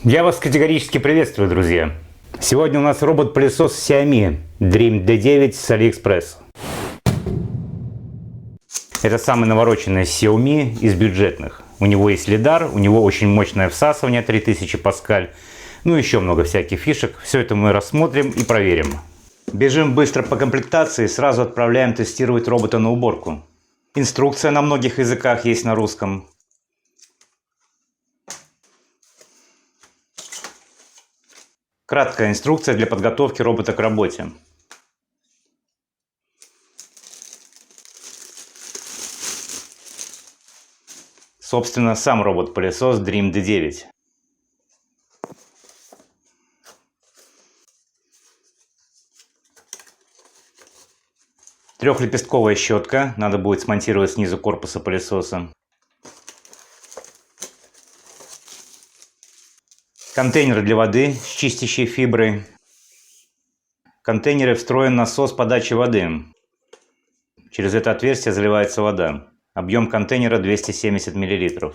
Я вас категорически приветствую, друзья. Сегодня у нас робот-пылесос Xiaomi Dream D9 с AliExpress. Это самый навороченный Xiaomi из бюджетных. У него есть лидар, у него очень мощное всасывание 3000 паскаль, ну еще много всяких фишек. Все это мы рассмотрим и проверим. Бежим быстро по комплектации, сразу отправляем тестировать робота на уборку. Инструкция на многих языках есть на русском. Краткая инструкция для подготовки робота к работе. Собственно, сам робот-пылесос Dream D9. Трехлепестковая щетка, надо будет смонтировать снизу корпуса пылесоса. Контейнеры для воды с чистящей фиброй. В контейнере встроен насос подачи воды. Через это отверстие заливается вода. Объем контейнера 270 мл.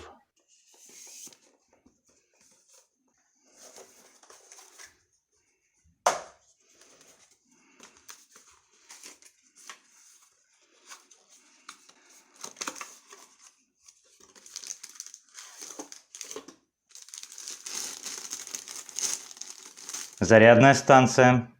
Зарядная станция.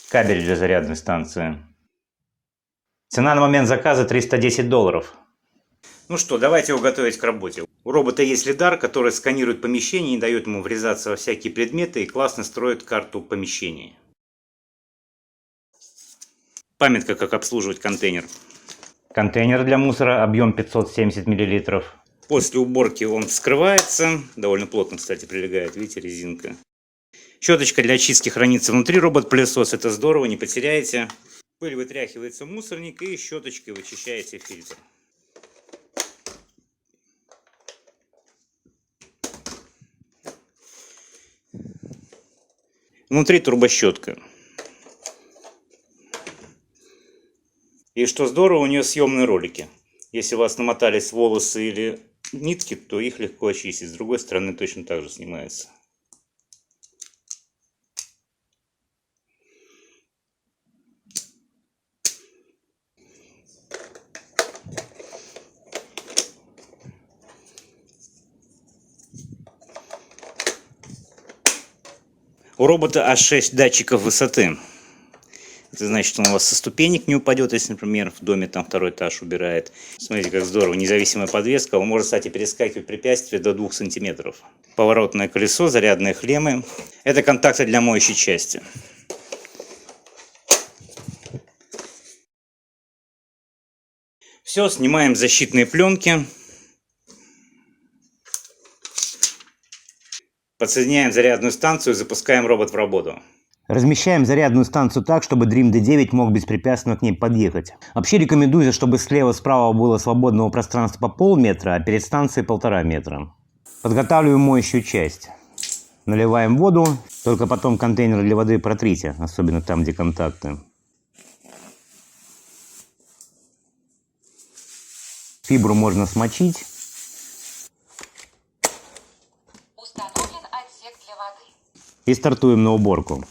Кабель для зарядной станции. Цена на момент заказа $310. Ну что, давайте его готовить к работе. У робота есть лидар, который сканирует помещение, не дает ему врезаться во всякие предметы и классно строит карту помещения. Памятка, как обслуживать контейнер. Контейнер для мусора, объем 570 мл. После уборки он вскрывается. Довольно плотно, кстати, прилегает. Видите, резинка. Щеточка для очистки хранится внутри робот-пылесос. Это здорово, не потеряете. Пыль вытряхивается в мусорник и щеточкой вычищаете фильтр. Внутри турбощетка. И что здорово, у нее съемные ролики. Если у вас намотались волосы или нитки, то их легко очистить. С другой стороны точно так же снимается. У робота аж 6 датчиков высоты. Это значит, что он у вас со ступенек не упадет, если, например, в доме там второй этаж убирает. Смотрите, как здорово. Независимая подвеска. Он может, кстати, перескакивать препятствия до 2 сантиметров. Поворотное колесо, зарядные клеммы. Это контакты для моющей части. Все, снимаем защитные пленки. Подсоединяем зарядную станцию и запускаем робот в работу. Размещаем зарядную станцию так, чтобы Dream D9 мог беспрепятственно к ней подъехать. Вообще рекомендуется, чтобы слева-справа было свободного пространства по полметра, а перед станцией 1,5 метра. Подготавливаем моющую часть. Наливаем воду, только потом контейнер для воды протрите, особенно там, где контакты. Фибру можно смочить. Установлен отсек для воды. И стартуем на уборку.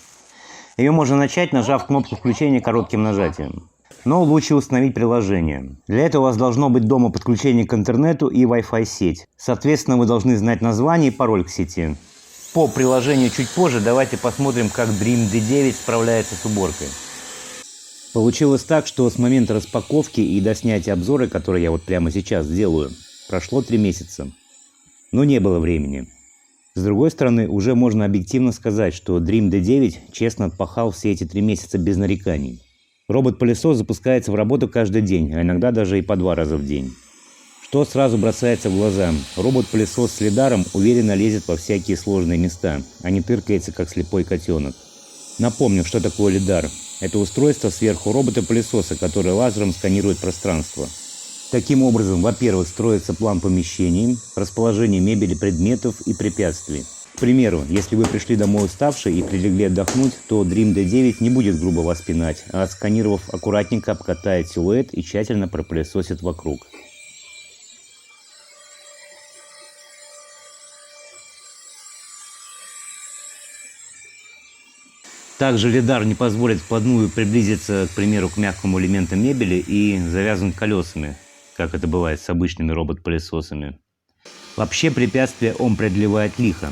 Ее можно начать, нажав кнопку включения коротким нажатием. Но лучше установить приложение. Для этого у вас должно быть дома подключение к интернету и Wi-Fi сеть. Соответственно, вы должны знать название и пароль к сети. По приложению чуть позже давайте посмотрим, как Dream D9 справляется с уборкой. Получилось так, что с момента распаковки и до снятия обзора, который я вот прямо сейчас делаю, прошло 3 месяца. Но не было времени. С другой стороны, уже можно объективно сказать, что Dream D9 честно отпахал все эти 3 месяца без нареканий. Робот-пылесос запускается в работу каждый день, а иногда даже и по 2 раза в день. Что сразу бросается в глаза? Робот-пылесос с лидаром уверенно лезет во всякие сложные места, а не тыркается, как слепой котенок. Напомню, что такое лидар. Это устройство сверху робота-пылесоса, которое лазером сканирует пространство. Таким образом, во-первых, строится план помещений, расположение мебели, предметов и препятствий. К примеру, если вы пришли домой уставшие и прилегли отдохнуть, то Dream D9 не будет грубо вас пинать, а отсканировав, аккуратненько обкатает силуэт и тщательно пропылесосит вокруг. Также лидар не позволит вплотную приблизиться, к примеру, к мягкому элементу мебели и завязнуть колесами, как это бывает с обычными робот-пылесосами. Вообще препятствия он преодолевает лихо.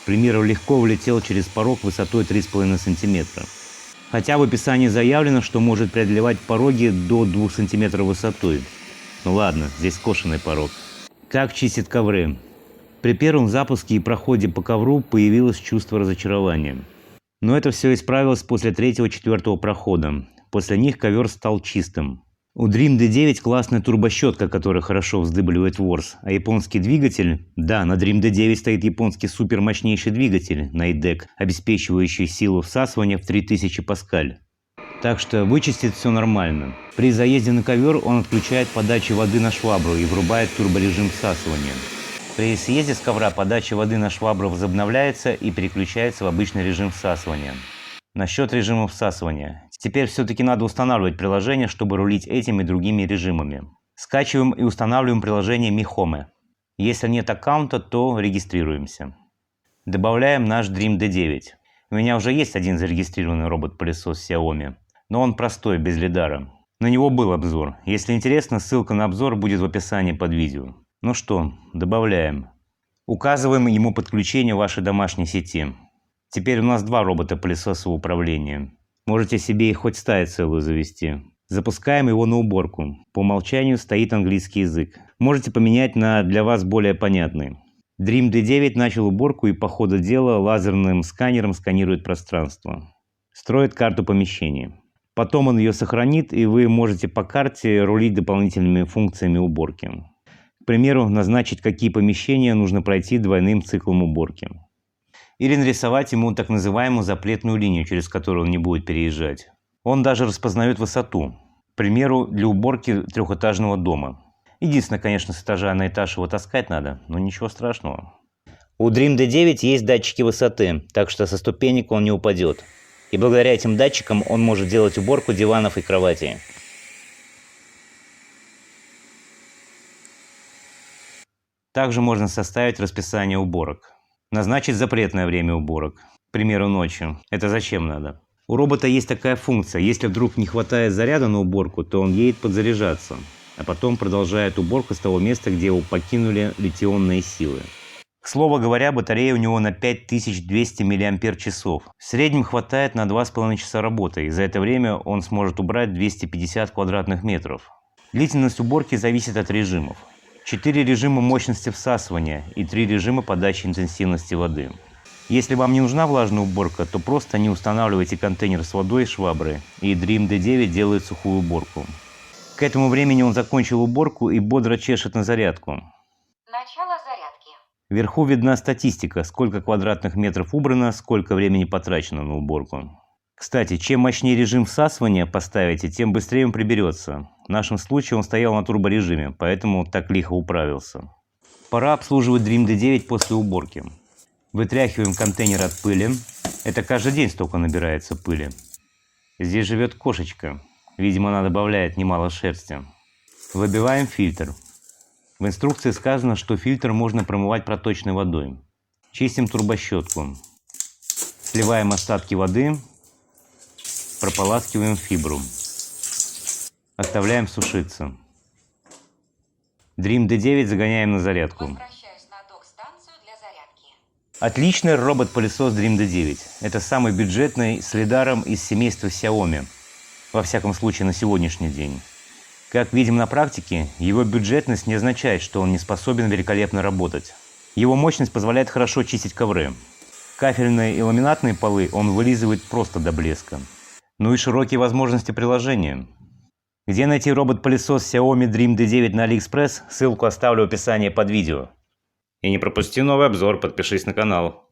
К примеру, легко влетел через порог высотой 3,5 см. Хотя в описании заявлено, что может преодолевать пороги до 2 см высотой. Ну ладно, здесь скошенный порог. Как чистит ковры? При первом запуске и проходе по ковру появилось чувство разочарования. Но это все исправилось после 3-4 прохода. После них ковер стал чистым. У Dream D9 классная турбощетка, которая хорошо вздыбливает ворс, а японский двигатель... Да, на Dream D9 стоит японский супермощнейший двигатель Nidec, обеспечивающий силу всасывания в 3000 паскаль. Так что вычистит все нормально. При заезде на ковер он отключает подачу воды на швабру и врубает турборежим всасывания. При съезде с ковра подача воды на швабру возобновляется и переключается в обычный режим всасывания. Насчет режима всасывания. Теперь все-таки надо устанавливать приложение, чтобы рулить этими и другими режимами. Скачиваем и устанавливаем приложение Mi Home. Если нет аккаунта, то регистрируемся. Добавляем наш Dream D9. У меня уже есть один зарегистрированный робот-пылесос Xiaomi, но он простой, без лидара. На него был обзор. Если интересно, ссылка на обзор будет в описании под видео. Ну что, добавляем. Указываем ему подключение вашей домашней сети. Теперь у нас 2 робота-пылесоса управления. Можете себе их хоть стаю целую завести. Запускаем его на уборку. По умолчанию стоит английский язык. Можете поменять на для вас более понятный. Dream D9 начал уборку и по ходу дела лазерным сканером сканирует пространство. Строит карту помещения. Потом он ее сохранит, и вы можете по карте рулить дополнительными функциями уборки. К примеру, назначить, какие помещения нужно пройти двойным циклом уборки. Или нарисовать ему так называемую запретную линию, через которую он не будет переезжать. Он даже распознает высоту. К примеру, для уборки 3-этажного дома. Единственное, конечно, с этажа на этаж его таскать надо, но ничего страшного. У Dream D9 есть датчики высоты, так что со ступенек он не упадет. И благодаря этим датчикам он может делать уборку диванов и кроватей. Также можно составить расписание уборок. Назначить запретное время уборок. К примеру, ночью. Это зачем надо? У робота есть такая функция. Если вдруг не хватает заряда на уборку, то он едет подзаряжаться. А потом продолжает уборку с того места, где его покинули литионные силы. К слову говоря, батарея у него на 5200 мАч. В среднем хватает на 2,5 часа работы. И за это время он сможет убрать 250 квадратных метров. Длительность уборки зависит от режимов. 4 режима мощности всасывания и 3 режима подачи интенсивности воды. Если вам не нужна влажная уборка, то просто не устанавливайте контейнер с водой и швабры, и Dream D9 делает сухую уборку. К этому времени он закончил уборку и бодро чешет на зарядку. Начало зарядки. Вверху видна статистика, сколько квадратных метров убрано, сколько времени потрачено на уборку. Кстати, чем мощнее режим всасывания поставите, тем быстрее он приберется. В нашем случае он стоял на турборежиме, поэтому так лихо управился. Пора обслуживать Dream D9 после уборки. Вытряхиваем контейнер от пыли. Это каждый день столько набирается пыли. Здесь живет кошечка. Видимо, она добавляет немало шерсти. Выбиваем фильтр. В инструкции сказано, что фильтр можно промывать проточной водой. Чистим турбощетку. Сливаем остатки воды. Прополаскиваем фибру. Оставляем сушиться. Dream D9 загоняем на зарядку. Возвращаюсь на док-станцию для зарядки. Отличный робот-пылесос Dream D9. Это самый бюджетный с лидаром из семейства Xiaomi. Во всяком случае, на сегодняшний день. Как видим на практике, его бюджетность не означает, что он не способен великолепно работать. Его мощность позволяет хорошо чистить ковры. Кафельные и ламинатные полы он вылизывает просто до блеска. Ну и широкие возможности приложения. Где найти робот-пылесос Xiaomi Dream D9 на AliExpress, ссылку оставлю в описании под видео. И не пропусти новый обзор, подпишись на канал.